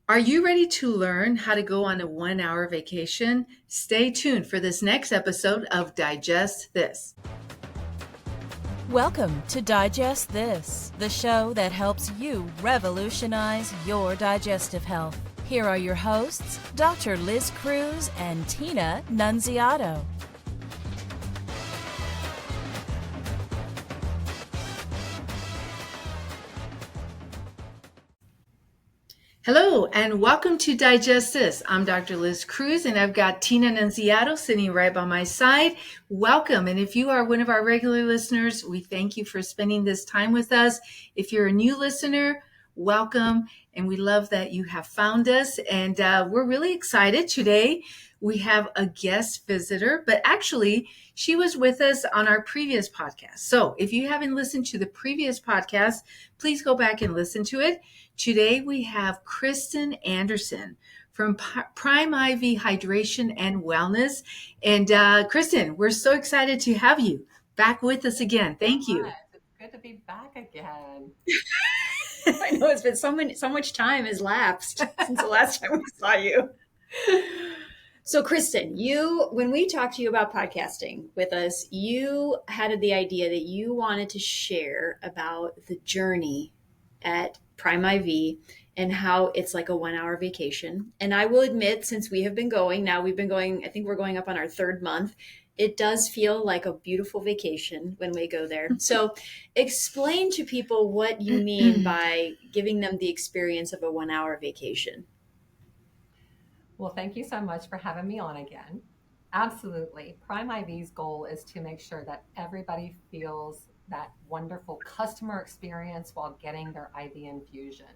Are you ready to learn how to go on a 1 hour vacation? Stay tuned for this next episode of Digest This. Welcome to Digest This, the show that helps you revolutionize your digestive health. Here are your hosts, Dr. Liz Cruz and Tina Nunziato. Hello, and welcome to Digest This. I'm Dr. Liz Cruz, and I've got Tina Nunziato sitting right by my side. Welcome, and if you are one of our regular listeners, we thank you for spending this time with us. If you're a new listener, welcome, and we love that you have found us, and we're really excited. Today, we have a guest visitor, but actually, she was with us on our previous podcast. So if you haven't listened to the previous podcast, please go back and listen to it. Today we have Kristen Anderson from Prime IV Hydration and Wellness. And Kristen, we're so excited to have you back with us again. Thank you. It's good to be back again. I know it's been so much time has lapsed since the last time we saw you. So Kristen, when we talked to you about podcasting with us, you had the idea that you wanted to share about the journey at Prime IV and how it's like a 1 hour vacation. And I will admit, since we've been going, I think we're going up on our third month. It does feel like a beautiful vacation when we go there. So explain to people what you mean by giving them the experience of a 1 hour vacation. Well, thank you so much for having me on again. Absolutely. Prime IV's goal is to make sure that everybody feels that wonderful customer experience while getting their IV infusion.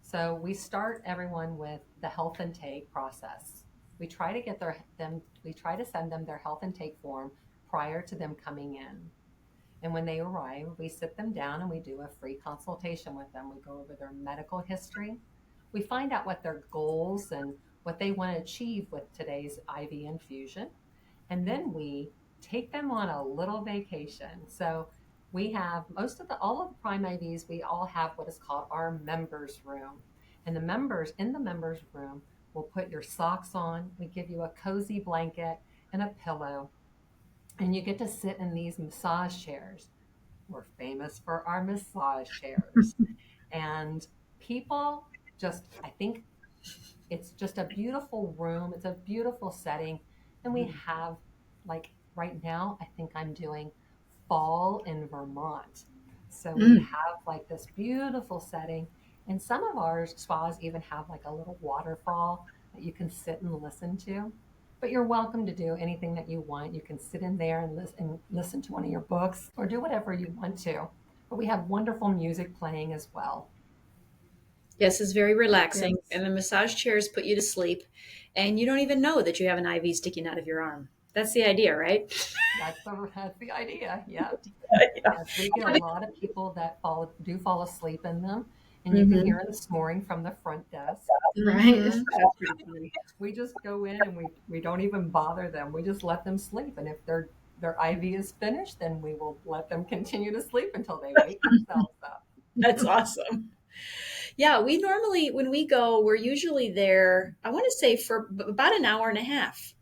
So we start everyone with the health intake process. We try to send them their health intake form prior to them coming in. And when they arrive, we sit them down and we do a free consultation with them. We go over their medical history. We find out what their goals and what they want to achieve with today's IV infusion. And then we take them on a little vacation. So we have all of the Prime IVs, we all have what is called our members room. And in the members room, we'll put your socks on. We give you a cozy blanket and a pillow. And you get to sit in these massage chairs. We're famous for our massage chairs. And people I think it's just a beautiful room. It's a beautiful setting. And we have, like right now, I think I'm doing fall in Vermont. So we have like this beautiful setting. And some of our spas even have like a little waterfall that you can sit and listen to. But you're welcome to do anything that you want. You can sit in there and listen to one of your books or do whatever you want to. But we have wonderful music playing as well. Yes, it's very relaxing. Yes. And the massage chairs put you to sleep. And you don't even know that you have an IV sticking out of your arm. That's the idea, right? That's the idea. Yeah. Yeah. Yes, we get a lot of people that fall asleep in them. And you can hear the snoring from the front desk. Right. That's pretty funny. We just go in and we don't even bother them. We just let them sleep. And if their IV is finished, then we will let them continue to sleep until they wake themselves up. That's awesome. Yeah, we normally, when we go, we're usually there, I want to say for about an hour and a half.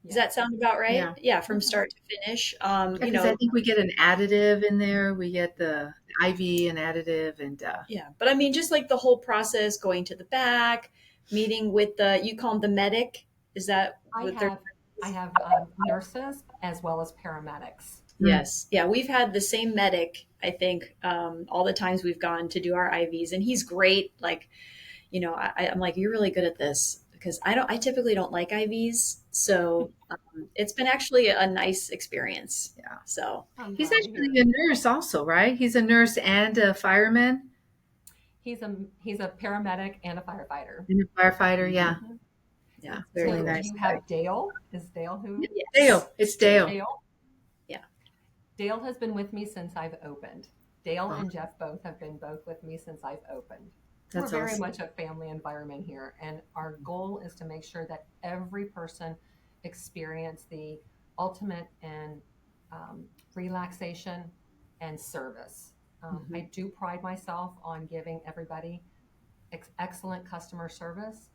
Does that sound about right? Yeah, from start to finish. Because I think we get an additive in there. We get the IV and additive, and yeah. But I mean, just like the whole process, going to the back, meeting with you call them the medic. Is that what they're? I have nurses as well as paramedics. Yes. Yeah. We've had the same medic, I think, all the times we've gone to do our IVs, and he's great. Like, I'm like, you're really good at this, because I typically don't like IVs. So it's been actually a nice experience. Yeah. So he's actually a nurse also, right? He's a nurse and a fireman. He's a paramedic and a firefighter. And a firefighter, yeah. Mm-hmm. Yeah. Very so nice. You have Dale. Is Dale who? Yes. Dale. It's Dale. Yeah. Dale has been with me since I've opened. Dale and Jeff both have been with me since I've opened. That's We're very awesome. much a family environment here. And our goal is to make sure that every person experience the ultimate in relaxation and service. I do pride myself on giving everybody excellent customer service,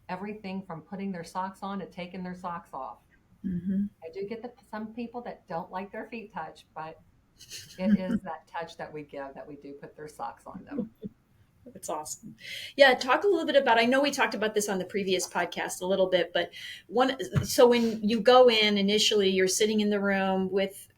everything from putting their socks on to taking their socks off. Mm-hmm. I do get some people that don't like their feet touched, but it is that touch that we give that we do put their socks on them. That's awesome. Yeah, talk a little bit about, I know we talked about this on the previous podcast a little bit, but so when you go in initially, you're sitting in the room with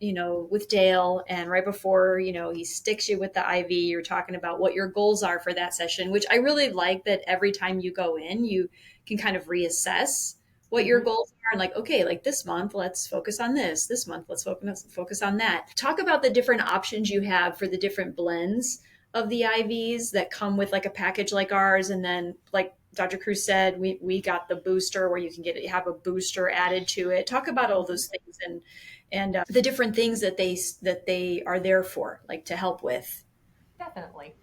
Dale, and right before, he sticks you with the IV, you're talking about what your goals are for that session, which I really like that every time you go in, you can kind of reassess what your goals are and like, okay, like this month, let's focus on this month, let's focus on that. Talk about the different options you have for the different blends of the IVs that come with like a package like ours. And then like Dr. Cruz said, we got the booster where you can have a booster added to it. Talk about all those things and the different things that they are there for, like to help with. Definitely.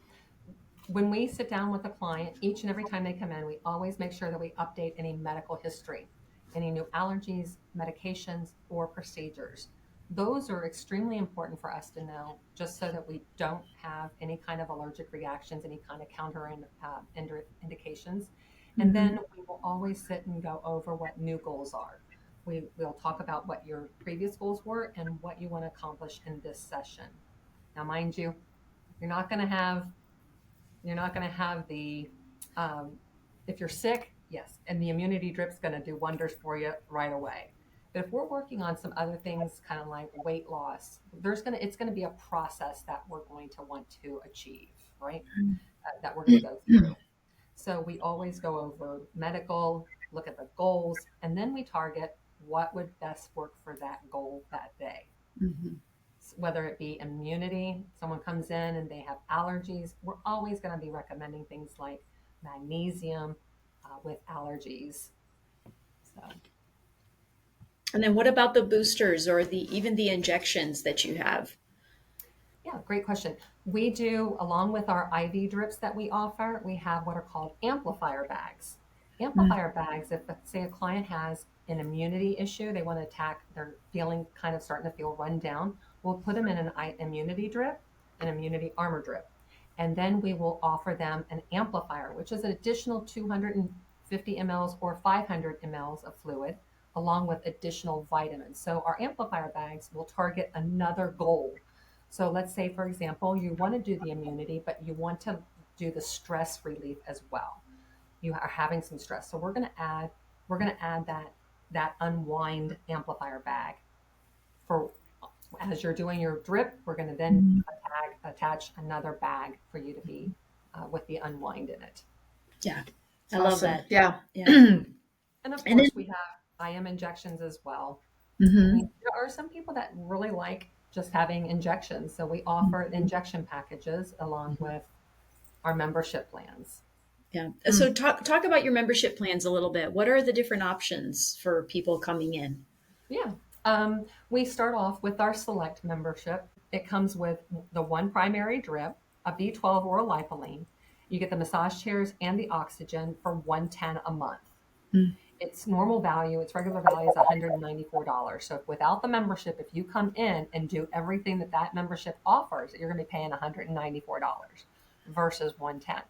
When we sit down with a client, each and every time they come in, we always make sure that we update any medical history, any new allergies, medications, or procedures. Those are extremely important for us to know, just so that we don't have any kind of allergic reactions, any kind of counter indications. And then we will always sit and go over what new goals are. We'll talk about what your previous goals were and what you want to accomplish in this session. Now, mind you, you're not going to have the, if you're sick, yes, and the immunity drip's going to do wonders for you right away. But if we're working on some other things, kind of like weight loss, it's going to be a process that we're going to want to achieve, right? That we're going to go through. So we always go over medical, look at the goals, and then we target what would best work for that goal that day. Mm-hmm. Whether it be immunity, someone comes in and they have allergies, we're always going to be recommending things like magnesium with allergies. So. And then what about the boosters or even the injections that you have? Yeah, great question. We do, along with our IV drips that we offer, we have what are called amplifier bags. Amplifier bags, if say a client has an immunity issue, they want to attack, they're starting to feel run down, we'll put them in an immunity drip, an immunity armor drip. And then we will offer them an amplifier, which is an additional 250 mLs or 500 mLs of fluid, along with additional vitamins. So our amplifier bags will target another goal. So let's say, for example, you want to do the immunity, but you want to do the stress relief as well. You are having some stress. So we're going to add that unwind amplifier bag for as you're doing your drip. We're going to then attach another bag for you to be with the unwind in it. Yeah, I love that. Yeah. And of course, we have IM injections as well. Mm-hmm. I mean, there are some people that really like just having injections. So we offer injection packages along with our membership plans. Yeah. So talk about your membership plans a little bit. What are the different options for people coming in? Yeah. We start off with our select membership. It comes with the one primary drip, a B12 or a Lipoline. You get the massage chairs and the oxygen for $110 a month. Its normal value, its regular value is $194. So without the membership, if you come in and do everything that membership offers, you're going to be paying $194 versus $110.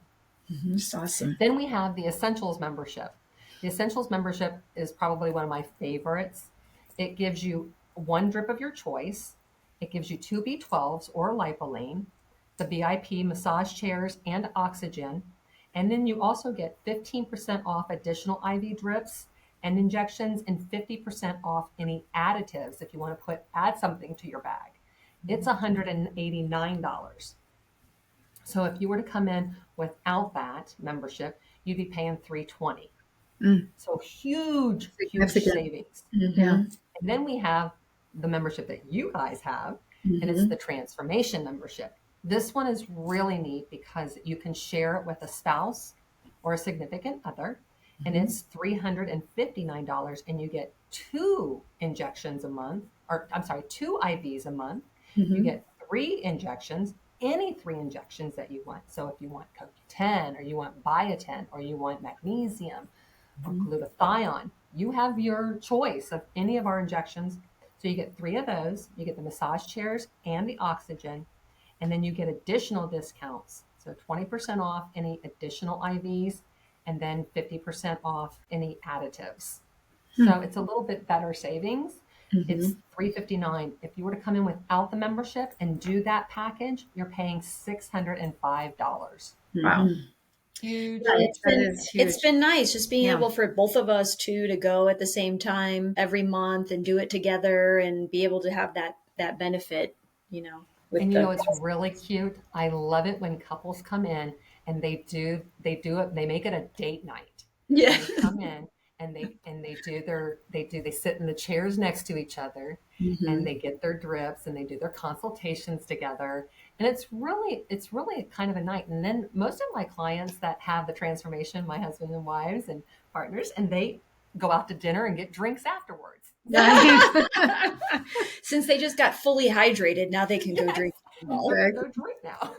That's awesome. Then we have the Essentials membership. The Essentials membership is probably one of my favorites. It gives you one drip of your choice. It gives you 2 B12s or Lipoline, the VIP massage chairs and oxygen. And then you also get 15% off additional IV drips and injections and 50% off any additives if you want to add something to your bag. It's $189. So if you were to come in without that membership, you'd be paying $320. So huge savings. Yeah. And then we have the membership that you guys have, and it's the transformation membership. This one is really neat because you can share it with a spouse or a significant other, and it's $359, and you get 2 injections a month, or I'm sorry, 2 IVs a month. You get 3 injections, any 3 injections that you want. So if you want CoQ10 or you want biotin or you want magnesium or glutathione, you have your choice of any of our injections. So you get 3 of those, you get the massage chairs and the oxygen, and then you get additional discounts. So 20% off any additional IVs and then 50% off any additives. So it's a little bit better savings. It's $359. If you were to come in without the membership and do that package, you're paying $605. Wow. Huge. Yeah, That is huge. it's been nice just being Yeah. able for both of us to go at the same time every month and do it together and be able to have that benefit, with And the it's really cute. I love it when couples come in and they make it a date night. yeah. They come in and they sit in the chairs next to each other and they get their drips and they do their consultations together. And it's really kind of a night. And then most of my clients that have the transformation, my husband and wives and partners, and they go out to dinner and get drinks afterwards. Since they just got fully hydrated, now they can go drink. Go drink now.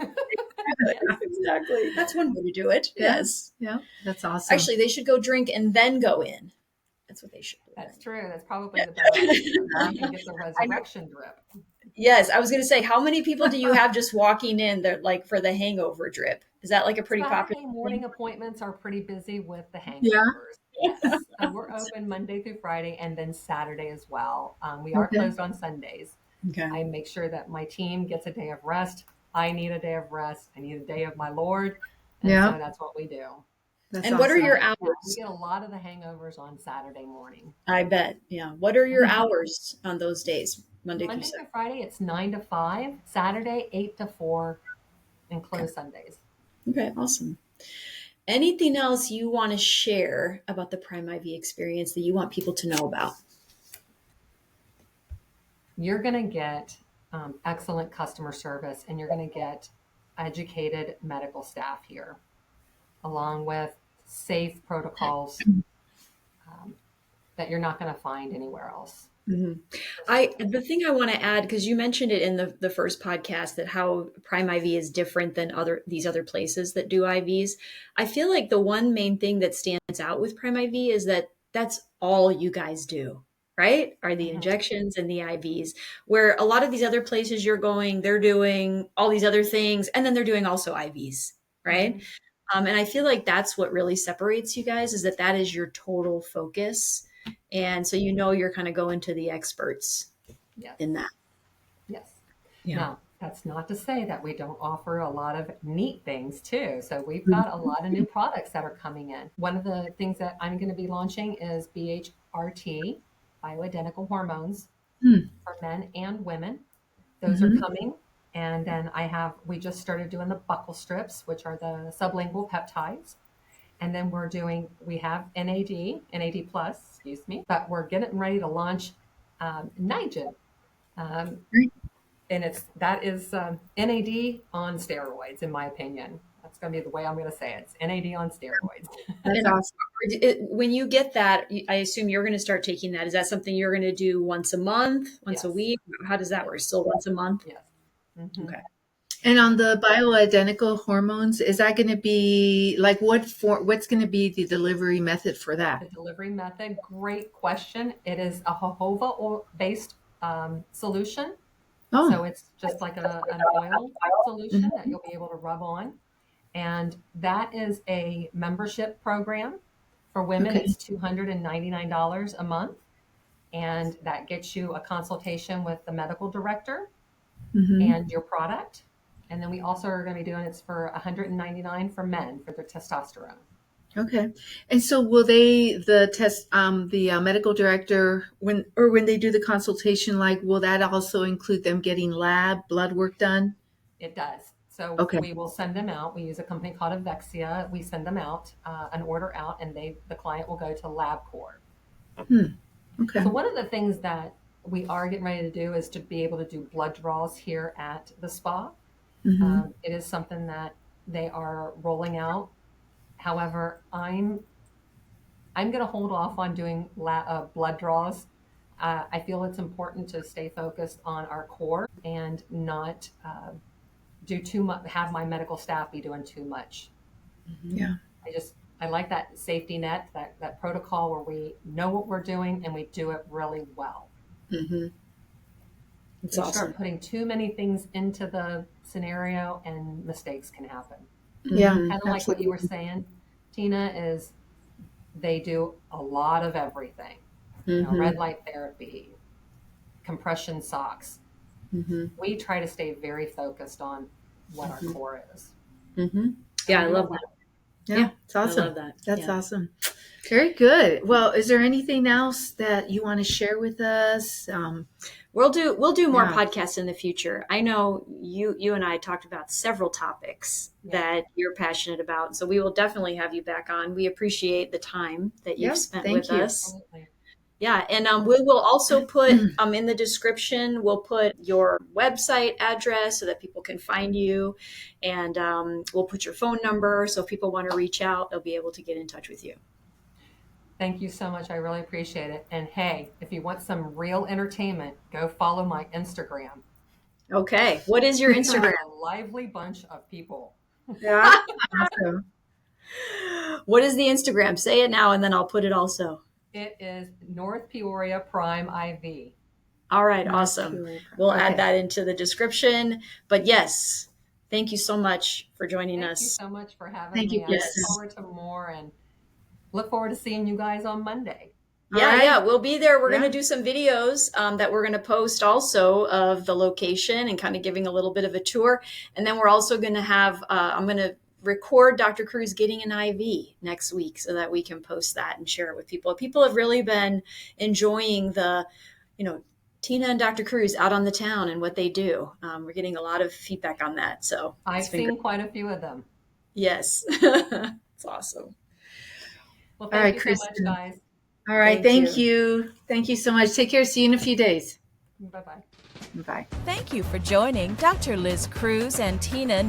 Exactly. That's one way to do it. Yeah. Yes. Yeah, that's awesome. Actually, they should go drink and then go in. That's what they should do. That's true. That's probably the best option. You can get the resurrection drip. Yes, I was going to say, how many people do you have just walking in that like for the hangover drip? Is that like a pretty Saturday popular morning appointments are pretty busy with the hangovers. Yeah. Yes. So we're open Monday through Friday and then Saturday as well. We are closed on Sundays. Okay. I make sure that my team gets a day of rest. I need a day of rest. I need a day of my Lord. And so that's what we do. That's And what are awesome. your We hours? get a lot of the hangovers on Saturday morning. I bet. Yeah. What are your hours on those days? Monday through Monday Saturday. through Friday, it's 9 to 5. Saturday, 8 to 4, and closed Sundays. Okay, awesome. Anything else you want to share about the Prime IV experience that you want people to know about? You're going to get excellent customer service and you're going to get educated medical staff here, along with safe protocols that you're not going to find anywhere else. The thing I want to add, because you mentioned it in the first podcast, that how Prime IV is different than these other places that do IVs. I feel like the one main thing that stands out with Prime IV is that that's all you guys do, right? Are the injections and the IVs, where a lot of these other places you're going, they're doing all these other things, and then they're doing also IVs, right? And I feel like that's what really separates you guys, is that is your total focus. And so you're kind of going to the experts in that. Yes. Yeah. Now, that's not to say that we don't offer a lot of neat things too. So we've got a lot of new products that are coming in. One of the things that I'm going to be launching is BHRT, bioidentical hormones for men and women. Those are coming. And then we just started doing the buccal strips, which are the sublingual peptides. And then we have NAD plus, but we're getting ready to launch Niagen. And that is NAD on steroids, in my opinion. That's going to be the way I'm going to say it. It's NAD on steroids. That's awesome. When you get that, I assume you're going to start taking that. Is that something you're going to do once a month, once a week? How does that work? Still once a month? Yes. Okay. And on the bioidentical hormones, is that going to be like what's going to be the delivery method for that? The delivery method, great question. It is a jojoba based solution. Oh, So it's just like an oil solution that you'll be able to rub on. And that is a membership program. For women, Okay. it's $299 a month. And that gets you a consultation with the medical director and your product. And then we also are going to be doing it's for $199 for men for their testosterone. Okay. And so will the medical director, when they do the consultation, will that also include them getting blood work done? It does. So Okay. we will send them out. We use a company called Avexia. We send them out, an order out, and the client will go to LabCorp. Okay. So one of the things that we are getting ready to do is to be able to do blood draws here at the spa. It is something that they are rolling out. However, I'm going to hold off on doing blood draws. I feel it's important to stay focused on our core and not do too much. Have my medical staff be doing too much. Yeah. I like that safety net, that protocol where we know what we're doing and we do it really well. It's You awesome. start putting too many things into the scenario and mistakes can happen. Yeah. Mhm. Kind of like what you were saying, Tina, is they do a lot of everything. You know, Mhm. red light therapy, compression socks. Mhm. We try to stay very focused on what our core is. Mhm. Yeah, I We do love a lot. that. Yeah, it's I awesome. love that. That's Yeah. awesome. Very good. Well, is there anything else that you want to share with us? We'll do more Yeah. podcasts in the future. I know you and I talked about several topics Yeah. that you're passionate about. So we will definitely have you back on. We appreciate the time that you've Yeah, spent thank with you. us. Absolutely. Yeah, and we will also put in the description, we'll put your website address so that people can find you, and we'll put your phone number so if people want to reach out, they'll be able to get in touch with you. Thank you so much. I really appreciate it. And hey, if you want some real entertainment, go follow my Instagram. Okay, what is your Instagram? A lively bunch of people. Yeah. Awesome. What is the Instagram? Say it now, and then I'll put it also. It is North Peoria Prime IV. All right, awesome. We'll add that into the description. But yes, thank you so much for joining Thank us. you so much for having Thank me. you, I look Kristen. forward to more and look forward to seeing you guys on Monday. Yeah, All right. yeah, we'll be there. We're Yeah. going to do some videos that we're going to post also of the location and kind of giving a little bit of a tour. And then we're also going to have, I'm going to record Dr. Cruz getting an IV next week so that we can post that and share it with people. People have really been enjoying the, Tina and Dr. Cruz out on the town and what they do. We're getting a lot of feedback on that. So I've it's been seen great. quite a few of them. Yes, it's awesome. Well, All thank right, you Kristen. so much, guys. All right. Thank Thank you. Thank you so much. Take care. See you in a few days. Bye-bye. Bye. Thank you for joining Dr. Liz Cruz and Tina